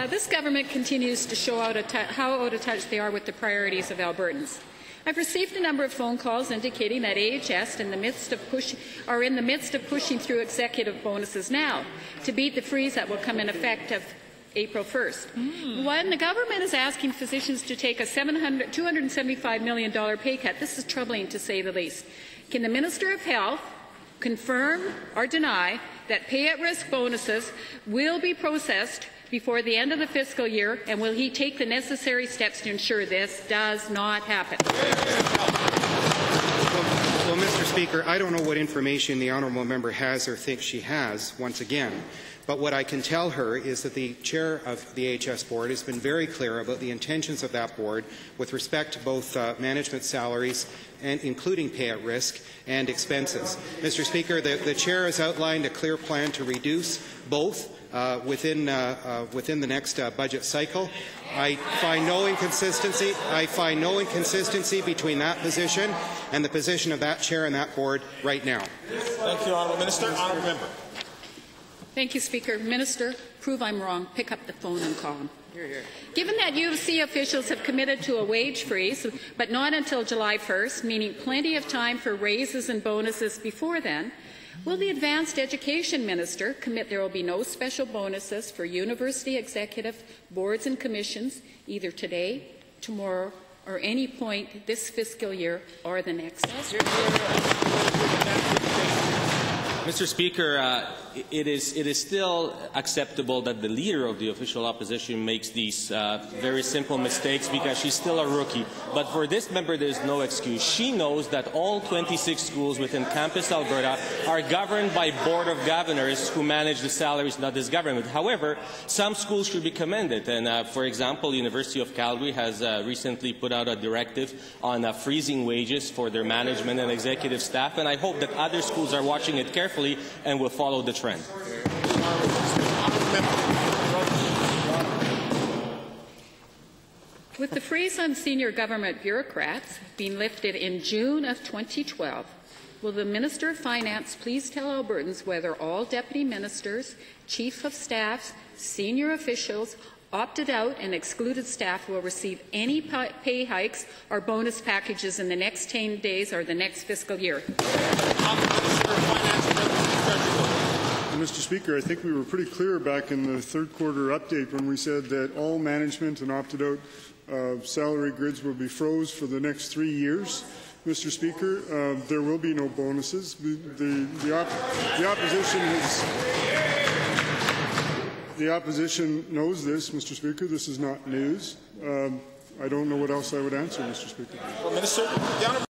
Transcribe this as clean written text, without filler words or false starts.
This government continues to show how out of touch they are with the priorities of Albertans. I've received a number of phone calls indicating that AHS are in the midst of pushing through executive bonuses now to beat the freeze that will come in effect of April 1st. When the government is asking physicians to take a $275 million pay cut, this is troubling to say the least. Can the Minister of Health confirm or deny that pay-at-risk bonuses will be processed before the end of the fiscal year, and will he take the necessary steps to ensure this does not happen? Well, Mr. Speaker, I don't know what information the honourable member has or thinks she has, once again. But what I can tell her is that the chair of the AHS board has been very clear about the intentions of that board with respect to both management salaries and including pay at risk and expenses. Mr. Speaker, the chair has outlined a clear plan to reduce both within the next budget cycle. I find no inconsistency. Between that position and the position of that chair and that board right now. Thank you, Honourable Minister. Honourable Member. Thank you, Speaker. Minister, prove I'm wrong. Pick up the phone and call him. Given that U of C officials have committed to a wage freeze, but not until July 1st, meaning plenty of time for raises and bonuses before then, will the Advanced Education Minister commit there will be no special bonuses for university executive boards and commissions either today, tomorrow, or any point this fiscal year or the next? Mr. Speaker, it is still acceptable that the leader of the official opposition makes these very simple mistakes because she's still a rookie. But for this member, there is no excuse. She knows that all 26 schools within Campus Alberta are governed by Board of Governors who manage the salaries, not this government. However, some schools should be commended. And for example, University of Calgary has recently put out a directive on freezing wages for their management and executive staff. And I hope that other schools are watching it carefully and will follow the trend. With the freeze on senior government bureaucrats being lifted in June of 2012, will the Minister of Finance please tell Albertans whether all deputy ministers, chief of staffs, senior officials, opted out and excluded staff will receive any pay hikes or bonus packages in the next 10 days or the next fiscal year? Mr. Speaker, I think we were pretty clear back in the third quarter update when we said that all management and opted-out salary grids will be froze for the next 3 years. Mr. Speaker, there will be no bonuses. The opposition knows this, Mr. Speaker. This is not news. I don't know what else I would answer, Mr. Speaker. Well, Minister,